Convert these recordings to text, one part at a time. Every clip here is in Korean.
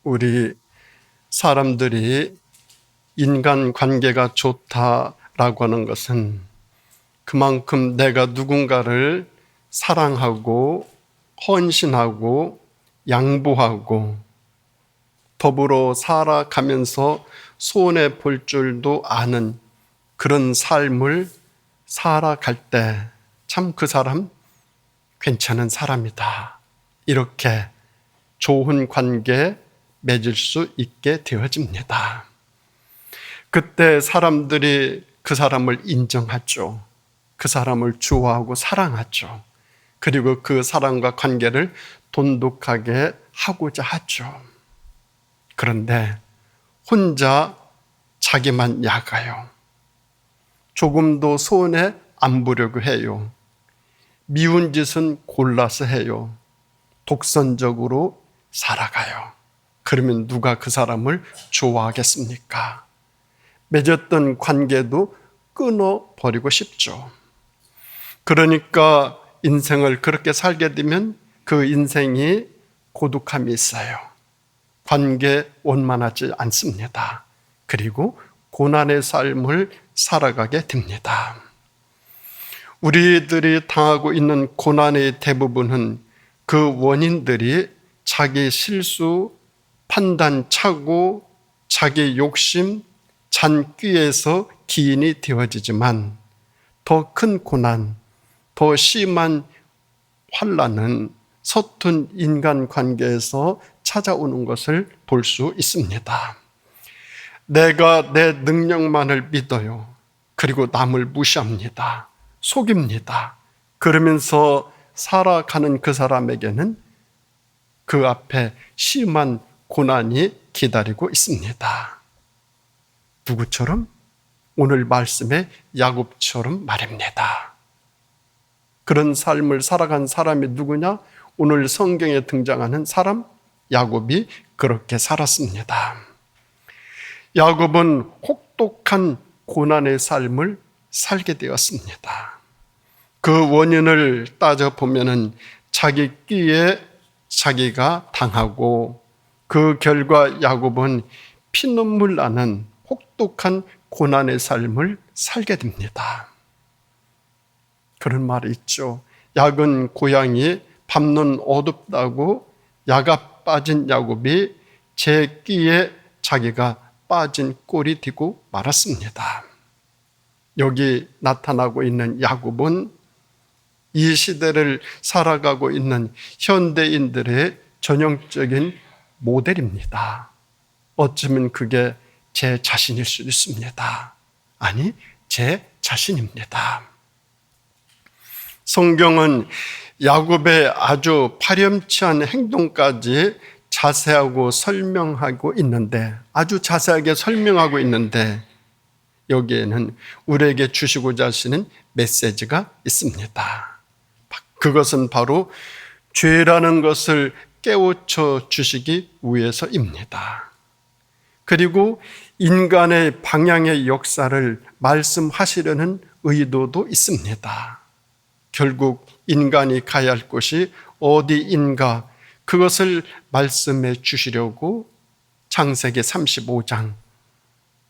우리 사람들이 인간 관계가 좋다라고 하는 것은 그만큼 내가 누군가를 사랑하고 헌신하고 양보하고 더불어 살아가면서 손해 볼 줄도 아는 그런 삶을 살아갈 때 참 그 사람 괜찮은 사람이다, 이렇게 좋은 관계 맺을 수 있게 되어집니다. 그때 사람들이 그 사람을 인정하죠. 그 사람을 좋아하고 사랑하죠. 그리고 그 사람과 관계를 돈독하게 하고자 하죠. 그런데 혼자 자기만 야가요. 조금도 손해 안 보려고 해요. 미운 짓은 골라서 해요. 독선적으로 살아가요. 그러면 누가 그 사람을 좋아하겠습니까? 맺었던 관계도 끊어버리고 싶죠. 그러니까 인생을 그렇게 살게 되면 그 인생이 고독함이 있어요. 관계 원만하지 않습니다. 그리고 고난의 삶을 살아가게 됩니다. 우리들이 당하고 있는 고난의 대부분은 그 원인들이 자기 실수, 판단 착오, 자기 욕심, 잔꾀에서 기인이 되어지지만 더 큰 고난, 더 심한 환난은 서툰 인간관계에서 찾아오는 것을 볼 수 있습니다. 내가 내 능력만을 믿어요. 그리고 남을 무시합니다. 속입니다. 그러면서 살아가는 그 사람에게는 그 앞에 심한 고난이 기다리고 있습니다. 누구처럼? 오늘 말씀의 야곱처럼 말입니다. 그런 삶을 살아간 사람이 누구냐? 오늘 성경에 등장하는 사람, 야곱이 그렇게 살았습니다. 야곱은 혹독한 고난의 삶을 살게 되었습니다. 그 원인을 따져보면 자기 끼에 자기가 당하고 그 결과 야곱은 피눈물 나는 혹독한 고난의 삶을 살게 됩니다. 그런 말이 있죠. 약은 고양이, 밤눈 어둡다고 야가 빠진 야곱이 제 끼에 자기가 빠진 꼴이 되고 말았습니다. 여기 나타나고 있는 야곱은 이 시대를 살아가고 있는 현대인들의 전형적인 모델입니다. 어쩌면 그게 제 자신일 수도 있습니다. 아니, 제 자신입니다. 성경은 야곱의 아주 파렴치한 행동까지 자세하고 설명하고 있는데, 아주 자세하게 설명하고 있는데 여기에는 우리에게 주시고자 하시는 메시지가 있습니다. 그것은 바로 죄라는 것을 깨우쳐 주시기 위해서입니다. 그리고 인간의 방향의 역사를 말씀하시려는 의도도 있습니다. 결국 인간이 가야 할 곳이 어디인가, 그것을 말씀해 주시려고 창세기 35장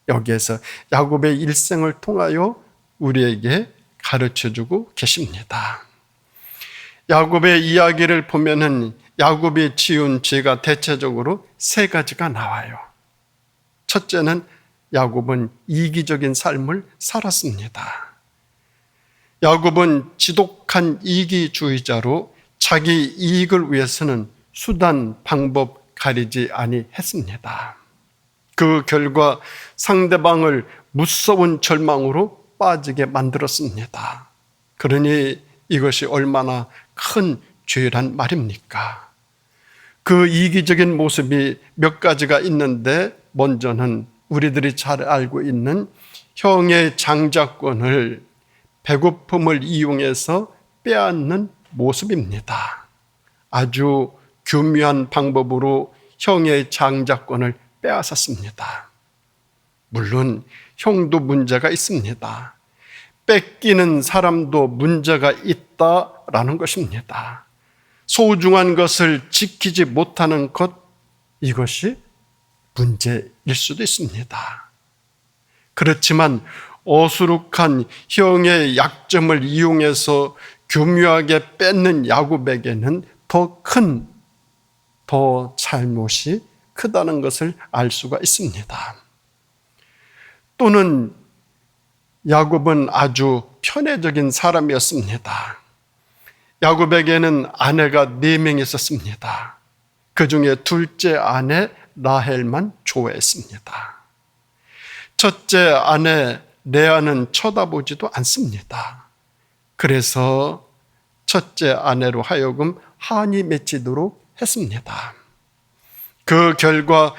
여기에서 야곱의 일생을 통하여 우리에게 가르쳐주고 계십니다. 야곱의 이야기를 보면은 야곱이 지은 죄가 대체적으로 세 가지가 나와요. 첫째는 야곱은 이기적인 삶을 살았습니다. 야곱은 지독한 이기주의자로 자기 이익을 위해서는 수단, 방법 가리지 아니했습니다. 그 결과 상대방을 무서운 절망으로 빠지게 만들었습니다. 그러니 이것이 얼마나 큰 죄란 말입니까? 그 이기적인 모습이 몇 가지가 있는데, 먼저는 우리들이 잘 알고 있는 형의 장자권을 배고픔을 이용해서 빼앗는 모습입니다. 아주 교묘한 방법으로 형의 장자권을 빼앗았습니다. 물론 형도 문제가 있습니다. 뺏기는 사람도 문제가 있다라는 것입니다. 소중한 것을 지키지 못하는 것, 이것이 문제일 수도 있습니다. 그렇지만 어수룩한 형의 약점을 이용해서 교묘하게 뺏는 야곱에게는 더 잘못이 크다는 것을 알 수가 있습니다. 또는 야곱은 아주 편애적인 사람이었습니다. 야곱에게는 아내가 4명 있었습니다. 그 중에 둘째 아내 라헬만 좋아했습니다. 첫째 아내 레아는 쳐다보지도 않습니다. 그래서 첫째 아내로 하여금 한이 맺히도록 했습니다. 그 결과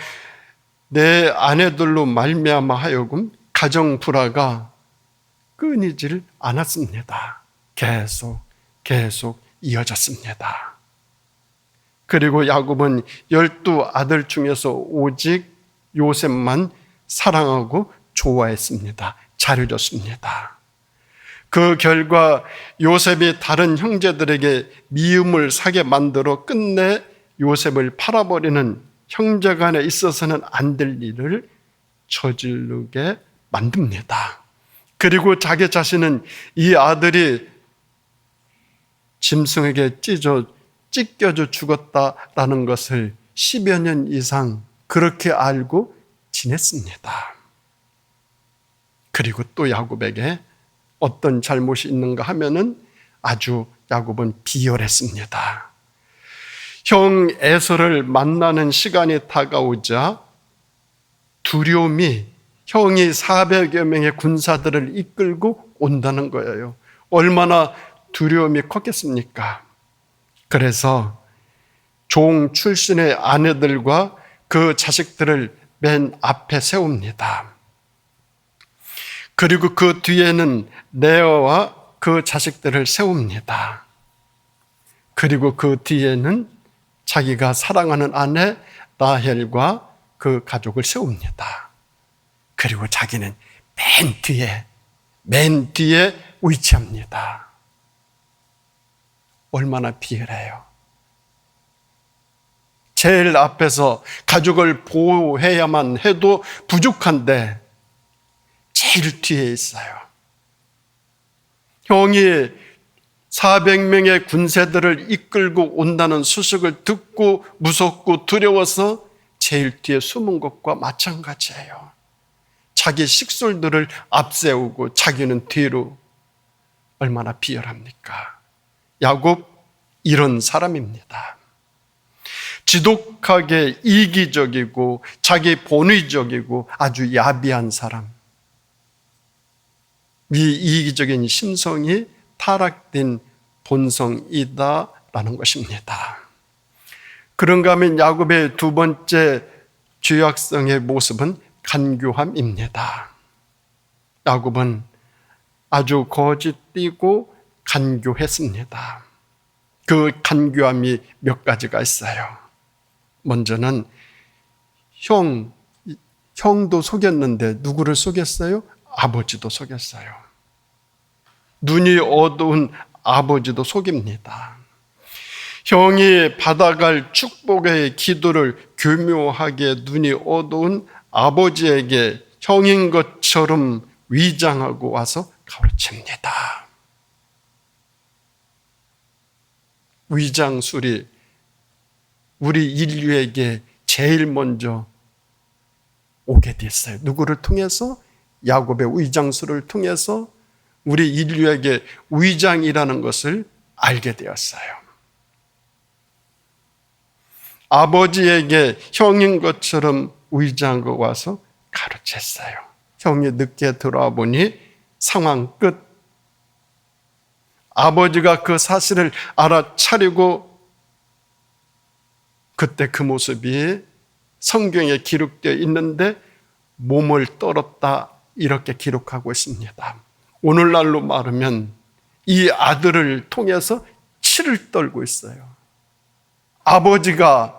내 아내들로 말미암아 하여금 가정 불화가 끊이질 않았습니다. 계속 이어졌습니다. 그리고 야곱은 12아들 중에서 오직 요셉만 사랑하고 좋아했습니다. 잘해줬습니다. 그 결과 요셉이 다른 형제들에게 미움을 사게 만들어 끝내 요셉을 팔아버리는 형제간에 있어서는 안 될 일을 저지르게 만듭니다. 그리고 자기 자신은 이 아들이 짐승에게 찢겨져 죽었다라는 것을 10여 년 이상 그렇게 알고 지냈습니다. 그리고 또 야곱에게 어떤 잘못이 있는가 하면은 아주 야곱은 비열했습니다. 형 에서를 만나는 시간이 다가오자 두려움이 형이 400여 명의 군사들을 이끌고 온다는 거예요. 얼마나 두려움이 컸겠습니까? 그래서 종 출신의 아내들과 그 자식들을 맨 앞에 세웁니다. 그리고 그 뒤에는 레아와 그 자식들을 세웁니다. 그리고 그 뒤에는 자기가 사랑하는 아내 라헬과 그 가족을 세웁니다. 그리고 자기는 맨 뒤에 위치합니다. 얼마나 비열해요. 제일 앞에서 가족을 보호해야만 해도 부족한데 제일 뒤에 있어요. 형이 400명의 군세들을 이끌고 온다는 소식을 듣고 무섭고 두려워서 제일 뒤에 숨은 것과 마찬가지예요. 자기 식솔들을 앞세우고 자기는 뒤로. 얼마나 비열합니까? 야곱 이런 사람입니다. 지독하게 이기적이고 자기 본의적이고 아주 야비한 사람. 이 이기적인 심성이 타락된 본성이다라는 것입니다. 그런가 하면 야곱의 두 번째 죄악성의 모습은 간교함입니다. 야곱은 아주 거짓되고 간교했습니다. 그 간교함이 몇 가지가 있어요. 먼저는 형도 속였는데 누구를 속였어요? 아버지도 속였어요. 눈이 어두운 아버지도 속입니다. 형이 받아갈 축복의 기도를 교묘하게 눈이 어두운 아버지에게 형인 것처럼 위장하고 와서 가르칩니다. 위장술이 우리 인류에게 제일 먼저 오게 됐어요. 누구를 통해서? 야곱의 위장술을 통해서 우리 인류에게 위장이라는 것을 알게 되었어요. 아버지에게 형인 것처럼 위장하고 와서 가르쳤어요. 형이 늦게 들어와 보니 상황 끝. 아버지가 그 사실을 알아차리고 그때 그 모습이 성경에 기록되어 있는데 몸을 떨었다 이렇게 기록하고 있습니다. 오늘날로 말하면 이 아들을 통해서 치를 떨고 있어요. 아버지가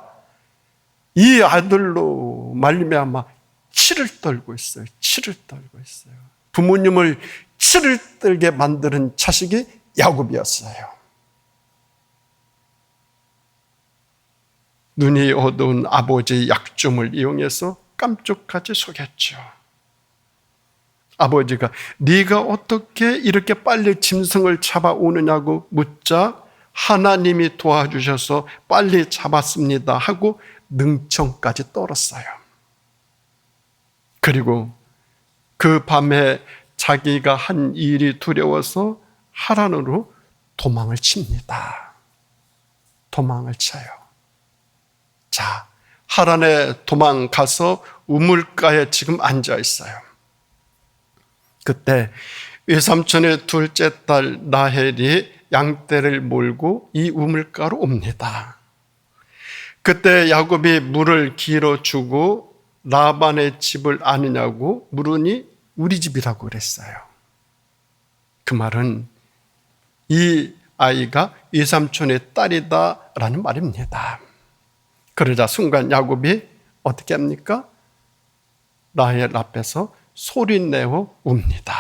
이 아들로 말미암아 치를 떨고 있어요. 치를 떨고 있어요. 부모님을 치를 떨게 만드는 자식이 야곱이었어요. 눈이 어두운 아버지의 약점을 이용해서 속감쪽까지 속였죠. 아버지가 네가 어떻게 이렇게 빨리 짐승을 잡아오느냐고 묻자 하나님이 도와주셔서 빨리 잡았습니다 하고 능청까지 떨었어요. 그리고 그 밤에 자기가 한 일이 두려워서 하란으로 도망을 칩니다. 도망을 쳐요. 자, 하란에 도망가서 우물가에 지금 앉아 있어요. 그때 외삼촌의 둘째 딸 라헬이 양떼를 몰고 이 우물가로 옵니다. 그때 야곱이 물을 길어주고 라반의 집을 아느냐고 물으니 우리 집이라고 그랬어요. 그 말은 이 아이가 외삼촌의 딸이다라는 말입니다. 그러자 순간 야곱이 어떻게 합니까? 라헬 앞에서 소리내어 웁니다.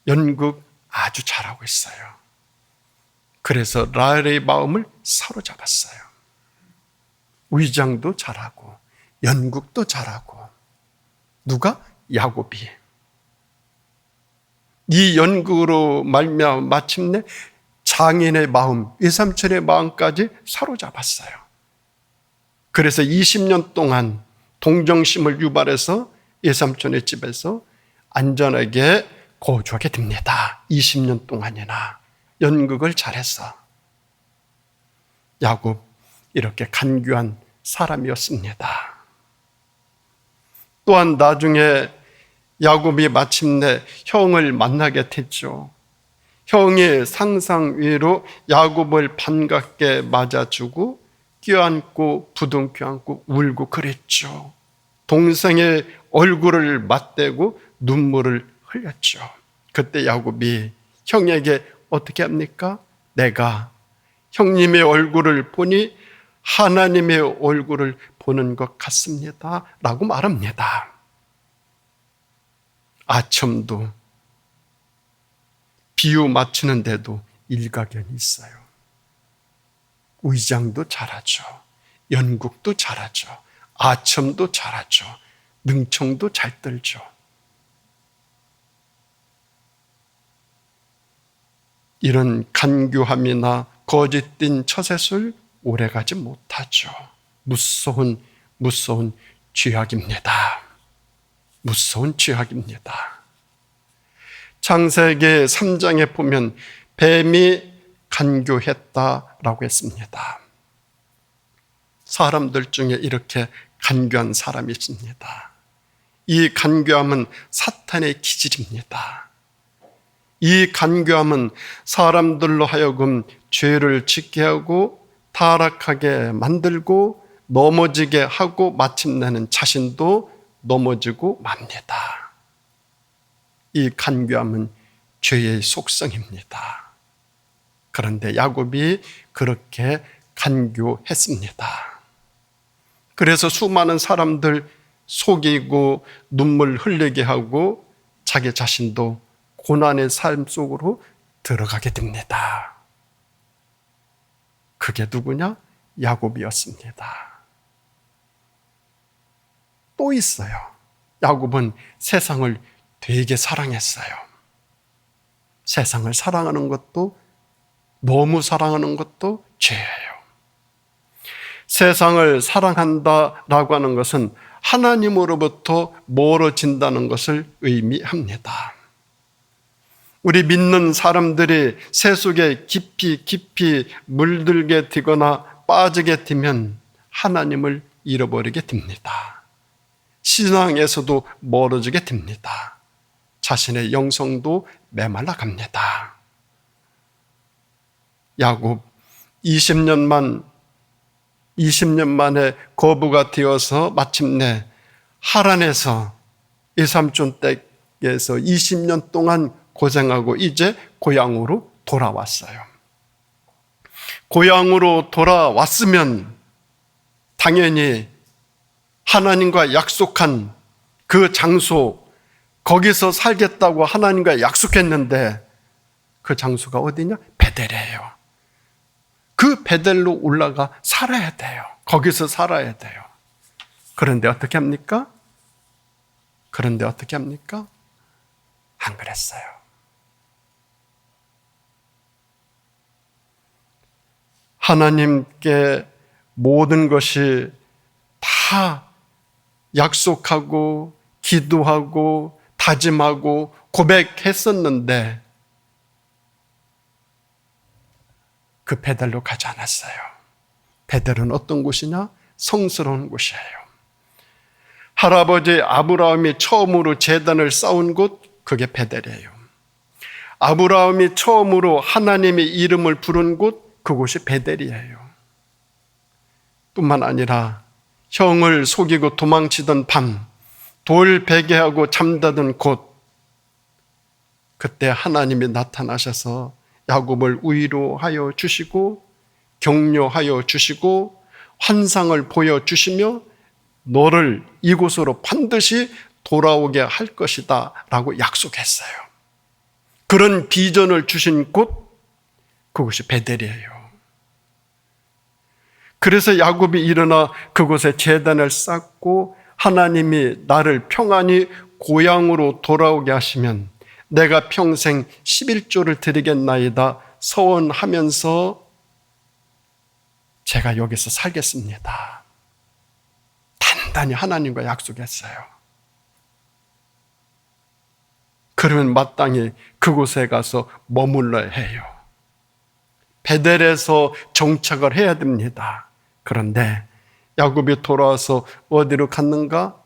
연극 아주 잘하고 있어요. 그래서 라헬의 마음을 사로잡았어요. 위장도 잘하고 연극도 잘하고. 누가? 야곱이. 이 연극으로 말미암아 마침내 장인의 마음, 외삼촌의 마음까지 사로잡았어요. 그래서 20년 동안 동정심을 유발해서 외삼촌의 집에서 안전하게 거주하게 됩니다. 20년 동안이나 연극을 잘해서. 야곱, 이렇게 간교한 사람이었습니다. 또한 나중에 야곱이 마침내 형을 만나게 됐죠. 형이 상상 위로 야곱을 반갑게 맞아주고 껴안고 부둥켜 안고 울고 그랬죠. 동생의 얼굴을 맞대고 눈물을 흘렸죠. 그때 야곱이 형에게 어떻게 합니까? 내가 형님의 얼굴을 보니 하나님의 얼굴을 보는 것 같습니다 라고 말합니다. 아첨도 비유 맞추는데도 일가견이 있어요. 의장도 잘하죠. 연극도 잘하죠. 아첨도 잘하죠. 능청도 잘 떨죠. 이런 간교함이나 거짓된 처세술 오래가지 못하죠. 무서운 죄악입니다. 무서운 죄악입니다. 창세기 3장에 보면 뱀이 간교했다라고 했습니다. 사람들 중에 이렇게 간교한 사람이 있습니다. 이 간교함은 사탄의 기질입니다. 이 간교함은 사람들로 하여금 죄를 짓게 하고 타락하게 만들고 넘어지게 하고 마침내는 자신도 넘어지고 맙니다. 이 간교함은 죄의 속성입니다. 그런데 야곱이 그렇게 간교했습니다. 그래서 수많은 사람들 속이고 눈물 흘리게 하고 자기 자신도 고난의 삶 속으로 들어가게 됩니다. 그게 누구냐? 야곱이었습니다. 또 있어요. 야곱은 세상을 되게 사랑했어요. 세상을 사랑하는 것도 너무 사랑하는 것도 죄예요. 세상을 사랑한다라고 하는 것은 하나님으로부터 멀어진다는 것을 의미합니다. 우리 믿는 사람들이 새 속에 깊이 물들게 되거나 빠지게 되면 하나님을 잃어버리게 됩니다. 신앙에서도 멀어지게 됩니다. 자신의 영성도 메말라 갑니다. 야곱 20년 만에 거부가 되어서 마침내 하란에서 외삼촌 댁에서 20년 동안 고생하고 이제 고향으로 돌아왔어요. 고향으로 돌아왔으면 당연히 하나님과 약속한 그 장소, 거기서 살겠다고 하나님과 약속했는데 그 장소가 어디냐? 베델이에요. 그 베델로 올라가 살아야 돼요. 거기서 살아야 돼요. 그런데 어떻게 합니까? 그런데 어떻게 합니까? 안 그랬어요. 하나님께 모든 것이 다 약속하고 기도하고 다짐하고 고백했었는데 그 베델로 가지 않았어요. 베델은 어떤 곳이냐? 성스러운 곳이에요. 할아버지 아브라함이 처음으로 제단을 쌓은 곳, 그게 베델이에요. 아브라함이 처음으로 하나님의 이름을 부른 곳, 그곳이 베델이에요. 뿐만 아니라 형을 속이고 도망치던 밤, 돌 베개하고 잠자던 곳, 그때 하나님이 나타나셔서 야곱을 위로하여 주시고 격려하여 주시고 환상을 보여주시며 너를 이곳으로 반드시 돌아오게 할 것이다 라고 약속했어요. 그런 비전을 주신 곳, 그곳이 베델이에요. 그래서 야곱이 일어나 그곳에 제단을 쌓고 하나님이 나를 평안히 고향으로 돌아오게 하시면 내가 평생 11조를 드리겠나이다 서원하면서 제가 여기서 살겠습니다. 단단히 하나님과 약속했어요. 그러면 마땅히 그곳에 가서 머물러야 해요. 베델에서 정착을 해야 됩니다. 그런데 야곱이 돌아와서 어디로 갔는가?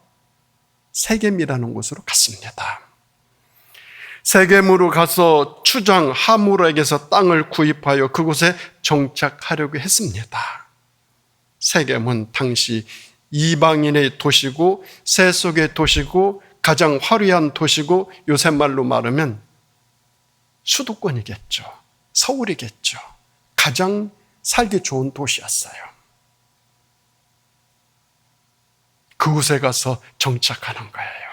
세겜이라는 곳으로 갔습니다. 세겜으로 가서 추장 하물에게서 땅을 구입하여 그곳에 정착하려고 했습니다. 세겜은 당시 이방인의 도시고 세속의 도시고 가장 화려한 도시고 요새 말로 말하면 수도권이겠죠. 서울이겠죠. 가장 살기 좋은 도시였어요. 그곳에 가서 정착하는 거예요.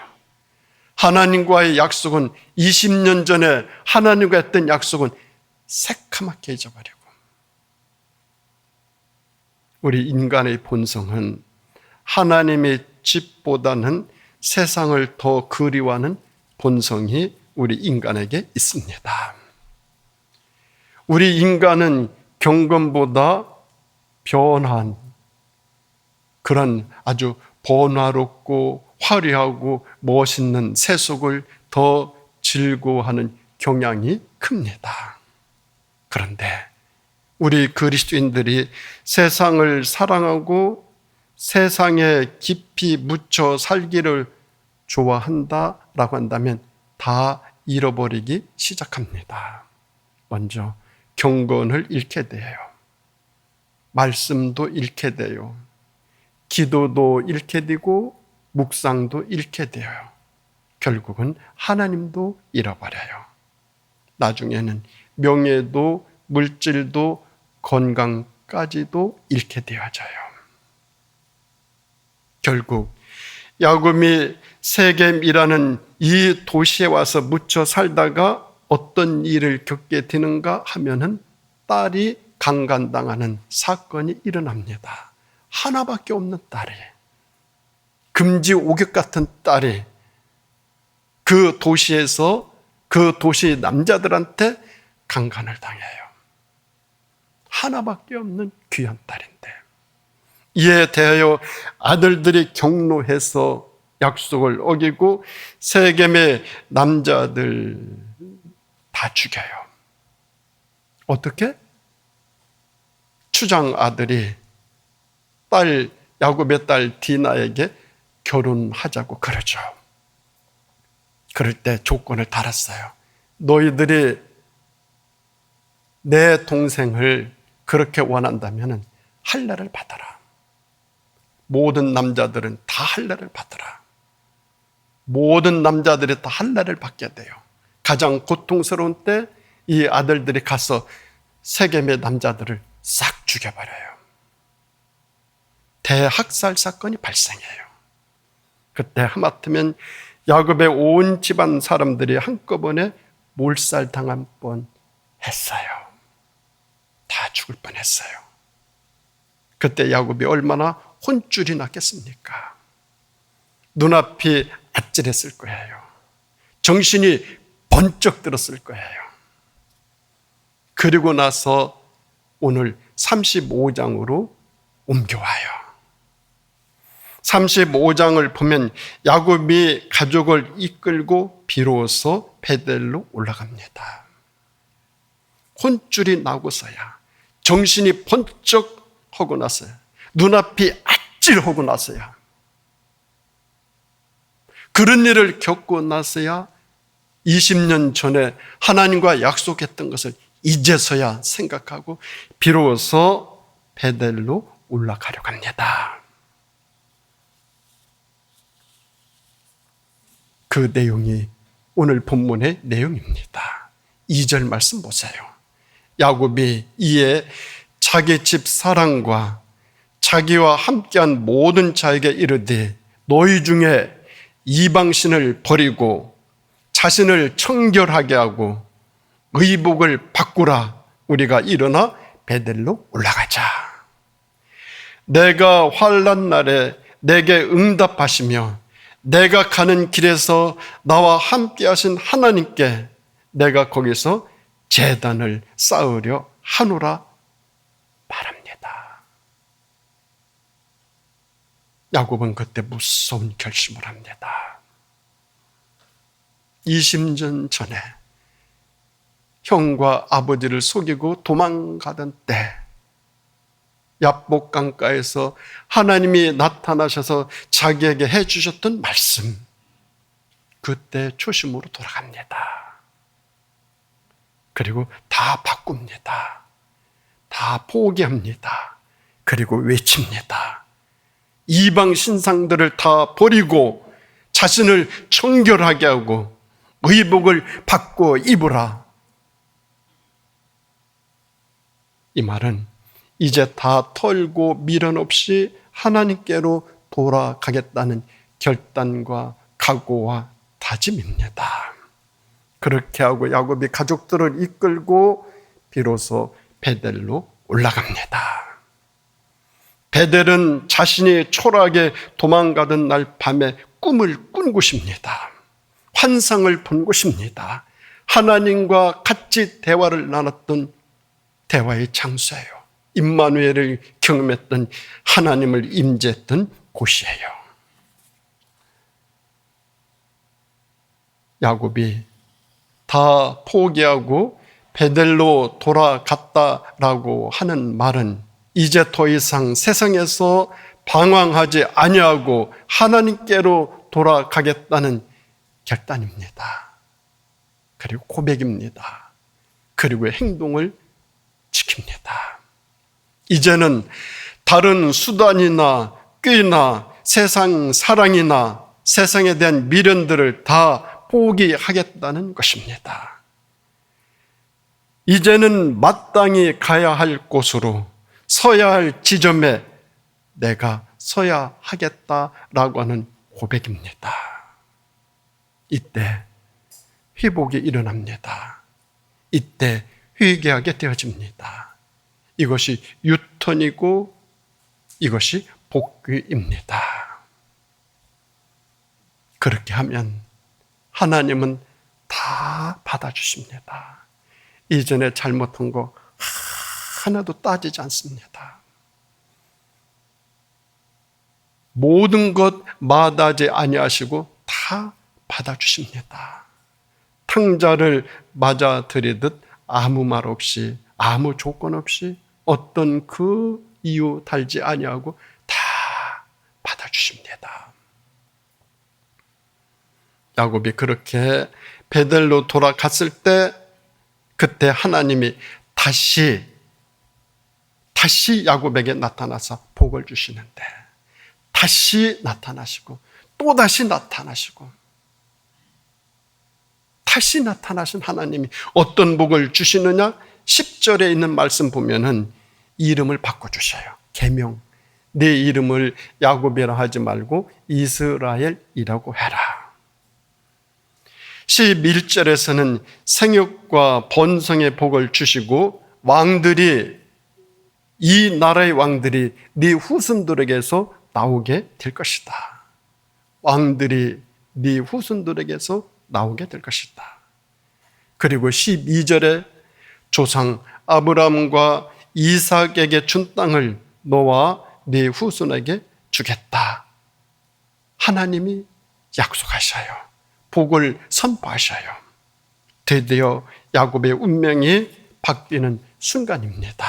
하나님과의 약속은 20년 전에 하나님과 했던 약속은 새카맣게 잊어버리고 우리 인간의 본성은 하나님의 집보다는 세상을 더 그리워하는 본성이 우리 인간에게 있습니다. 우리 인간은 경건보다 변한 그런 아주 번화롭고 화려하고 멋있는 세속을 더 즐거워하는 경향이 큽니다. 그런데 우리 그리스도인들이 세상을 사랑하고 세상에 깊이 묻혀 살기를 좋아한다라고 한다면 다 잃어버리기 시작합니다. 먼저 경건을 잃게 돼요. 말씀도 잃게 돼요. 기도도 잃게 되고 묵상도 잃게 돼요. 결국은 하나님도 잃어버려요. 나중에는 명예도 물질도 건강까지도 잃게 되어져요. 결국 야곱이 세겜이라는 이 도시에 와서 묻혀 살다가 어떤 일을 겪게 되는가 하면은 딸이 강간당하는 사건이 일어납니다. 하나밖에 없는 딸이, 금지 오격 같은 딸이 그 도시에서 그 도시 남자들한테 강간을 당해요. 하나밖에 없는 귀한 딸인데 이에 대하여 아들들이 경노해서 약속을 어기고 세겜의 남자들 다 죽여요. 어떻게? 추장 아들이 야곱의 딸 디나에게 결혼하자고 그러죠. 그럴 때 조건을 달았어요. 너희들이 내 동생을 그렇게 원한다면 할례를 받아라. 모든 남자들은 다 할례를 받아라. 모든 남자들이 다 할례를 받게 돼요. 가장 고통스러운 때 이 아들들이 가서 세겜의 남자들을 싹 죽여버려요. 대학살 사건이 발생해요. 그때 하마터면 야곱의 온 집안 사람들이 한꺼번에 몰살당한 뻔 했어요. 다 죽을 뻔했어요. 그때 야곱이 얼마나 혼쭐이 났겠습니까? 눈앞이 아찔했을 거예요. 정신이 번쩍 들었을 거예요. 그리고 나서 오늘 35장으로 옮겨와요. 35장을 보면 야곱이 가족을 이끌고 비로소 베델로 올라갑니다. 혼쭐이 나고서야, 정신이 번쩍 하고 나서야, 눈앞이 아찔하고 나서야, 그런 일을 겪고 나서야 20년 전에 하나님과 약속했던 것을 이제서야 생각하고 비로소 베델로 올라가려고 합니다. 그 내용이 오늘 본문의 내용입니다. 2절 말씀 보세요. 야곱이 이에 자기 집 사람과 자기와 함께한 모든 자에게 이르되 너희 중에 이방신을 버리고 자신을 청결하게 하고 의복을 바꾸라. 우리가 일어나 베델로 올라가자. 내가 환난 날에 내게 응답하시며 내가 가는 길에서 나와 함께 하신 하나님께 내가 거기서 제단을 쌓으려 하노라 말합니다. 야곱은 그때 무서운 결심을 합니다. 20년 전에 형과 아버지를 속이고 도망가던 때 얍복 강가에서 하나님이 나타나셔서 자기에게 해주셨던 말씀, 그때 초심으로 돌아갑니다. 그리고 다 바꿉니다. 다 포기합니다. 그리고 외칩니다. 이방 신상들을 다 버리고 자신을 청결하게 하고 의복을 바꿔 입으라. 이 말은 이제 다 털고 미련 없이 하나님께로 돌아가겠다는 결단과 각오와 다짐입니다. 그렇게 하고 야곱이 가족들을 이끌고 비로소 베델로 올라갑니다. 베델은 자신이 초라하게 도망가던 날 밤에 꿈을 꾼 곳입니다. 환상을 본 곳입니다. 하나님과 같이 대화를 나눴던 대화의 장소예요. 임마누엘을 경험했던, 하나님을 임재했던 곳이에요. 야곱이 다 포기하고 베델로 돌아갔다라고 하는 말은 이제 더 이상 세상에서 방황하지 아니하고 하나님께로 돌아가겠다는 결단입니다. 그리고 고백입니다. 그리고 행동을 지킵니다. 이제는 다른 수단이나 꾀나 세상 사랑이나 세상에 대한 미련들을 다 포기하겠다는 것입니다. 이제는 마땅히 가야 할 곳으로, 서야 할 지점에 내가 서야 하겠다라고 하는 고백입니다. 이때 회복이 일어납니다. 이때 회개하게 되어집니다. 이것이 유턴이고 이것이 복귀입니다. 그렇게 하면 하나님은 다 받아주십니다. 이전에 잘못한 거 하나도 따지지 않습니다. 모든 것 마다하지 아니하시고 다 받아주십니다. 탕자를 맞아들이듯 아무 말 없이, 아무 조건 없이, 어떤 그 이유 달지 아니하고 다 받아주십니다. 야곱이 그렇게 베델로 돌아갔을 때 그때 하나님이 다시 야곱에게 나타나서 복을 주시는데, 다시 나타나시고 또다시 나타나시고, 다시 나타나신 하나님이 어떤 복을 주시느냐? 10절에 있는 말씀 보면은 이름을 바꿔주셔요. 계명. 내 이름을 야곱이라 하지 말고 이스라엘이라고 해라. 11절에서는 생육과 번성의 복을 주시고 왕들이, 이 나라의 왕들이 네 후손들에게서 나오게 될 것이다. 왕들이 네 후손들에게서 나오게 될 것이다. 그리고 12절에 조상 아브라함과 이삭에게 준 땅을 너와 네 후손에게 주겠다. 하나님이 약속하셔요. 복을 선포하셔요. 드디어 야곱의 운명이 바뀌는 순간입니다.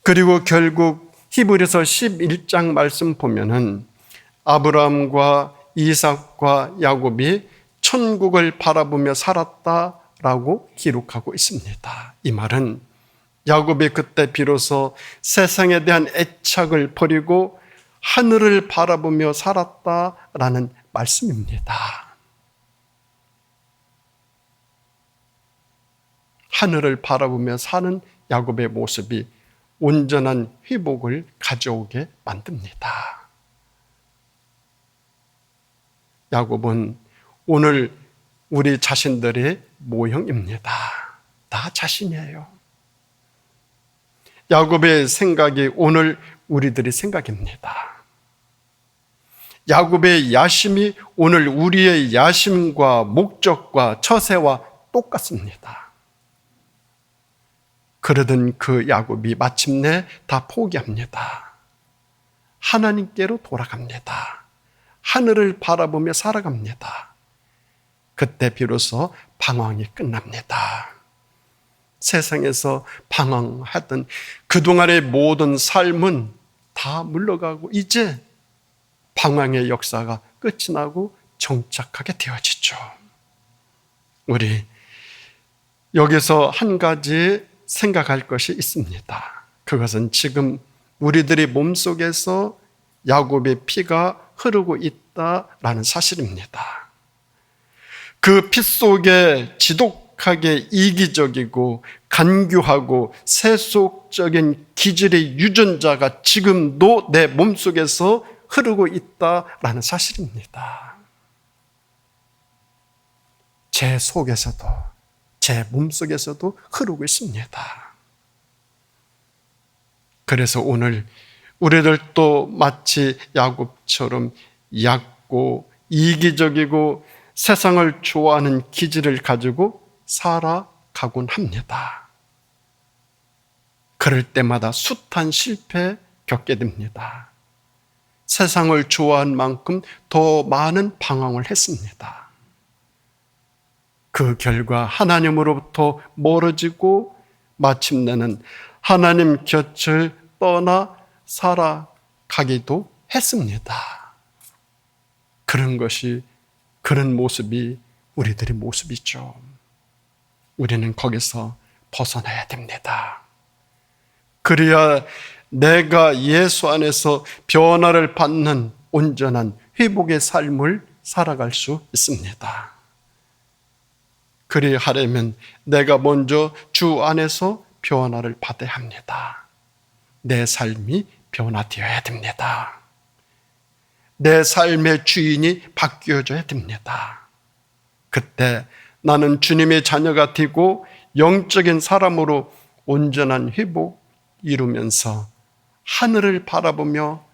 그리고 결국 히브리서 11장 말씀 보면은 아브라함과 이삭과 야곱이 천국을 바라보며 살았다라고 기록하고 있습니다. 이 말은 야곱이 그때 비로소 세상에 대한 애착을 버리고 하늘을 바라보며 살았다라는 말씀입니다. 하늘을 바라보며 사는 야곱의 모습이 온전한 회복을 가져오게 만듭니다. 야곱은 오늘 우리 자신들의 모형입니다. 다 자신이에요. 야곱의 생각이 오늘 우리들의 생각입니다. 야곱의 야심이 오늘 우리의 야심과 목적과 처세와 똑같습니다. 그러던 그 야곱이 마침내 다 포기합니다. 하나님께로 돌아갑니다. 하늘을 바라보며 살아갑니다. 그때 비로소 방황이 끝납니다. 세상에서 방황하던 그동안의 모든 삶은 다 물러가고 이제 방황의 역사가 끝이 나고 정착하게 되어지죠. 우리 여기서 한 가지 생각할 것이 있습니다. 그것은 지금 우리들의 몸속에서 야곱의 피가 흐르고 있다라는 사실입니다. 그 피 속에 지독하게 이기적이고 간교하고 세속적인 기질의 유전자가 지금도 내 몸속에서 흐르고 있다라는 사실입니다. 제 속에서도 제 몸속에서도 흐르고 있습니다. 그래서 오늘 우리들도 마치 야곱처럼 얕고 이기적이고 세상을 좋아하는 기질을 가지고 살아가곤 합니다. 그럴 때마다 숱한 실패 겪게 됩니다. 세상을 좋아한 만큼 더 많은 방황을 했습니다. 그 결과 하나님으로부터 멀어지고 마침내는 하나님 곁을 떠나 살아가기도 했습니다. 그런 모습이 우리들의 모습이죠. 우리는 거기서 벗어나야 됩니다. 그래야 내가 예수 안에서 변화를 받는 온전한 회복의 삶을 살아갈 수 있습니다. 그리하려면 내가 먼저 주 안에서 변화를 받아야 합니다. 내 삶이 변화되어야 됩니다. 내 삶의 주인이 바뀌어져야 됩니다. 그때 나는 주님의 자녀가 되고 영적인 사람으로 온전한 회복 이루면서 하늘을 바라보며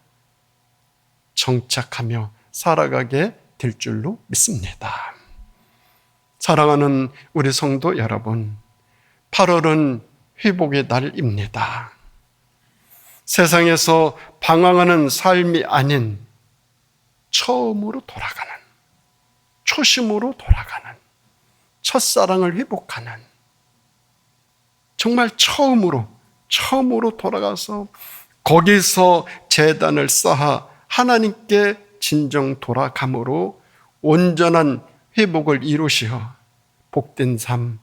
정착하며 살아가게 될 줄로 믿습니다. 사랑하는 우리 성도 여러분, 8월은 회복의 달입니다. 세상에서 방황하는 삶이 아닌 처음으로 돌아가는, 초심으로 돌아가는, 첫사랑을 회복하는, 정말 처음으로 돌아가서 거기서 제단을 쌓아 하나님께 진정 돌아감으로 온전한 회복을 이루시어 복된 삶,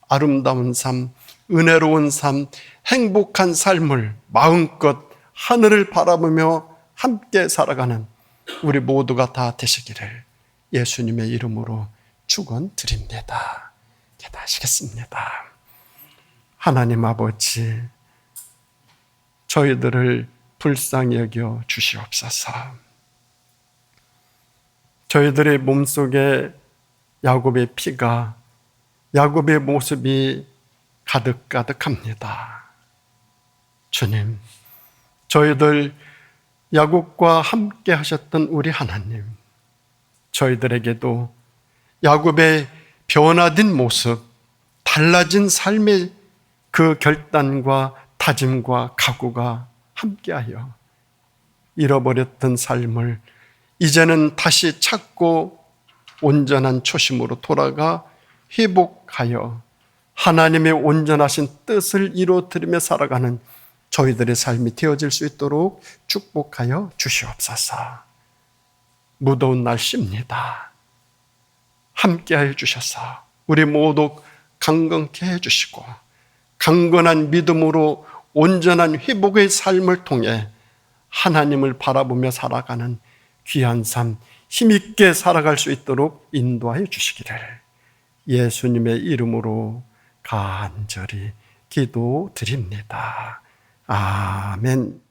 아름다운 삶, 은혜로운 삶, 행복한 삶을 마음껏 하늘을 바라보며 함께 살아가는 우리 모두가 다 되시기를 예수님의 이름으로 축원드립니다. 기도하시겠습니다. 하나님 아버지, 저희들을 불쌍히 여겨 주시옵소서. 저희들의 몸속에 야곱의 피가, 야곱의 모습이 가득가득합니다. 주님, 저희들 야곱과 함께 하셨던 우리 하나님, 저희들에게도 야곱의 변화된 모습, 달라진 삶의 그 결단과 다짐과 각오가 함께하여 잃어버렸던 삶을 이제는 다시 찾고 온전한 초심으로 돌아가 회복하여 하나님의 온전하신 뜻을 이루어뜨리며 살아가는 저희들의 삶이 되어질 수 있도록 축복하여 주시옵소서. 무더운 날씨입니다. 함께하여 주셔서 우리 모두 강건케 해주시고 강건한 믿음으로 온전한 회복의 삶을 통해 하나님을 바라보며 살아가는 귀한 삶, 힘있게 살아갈 수 있도록 인도하여 주시기를 예수님의 이름으로 간절히 기도드립니다. 아멘.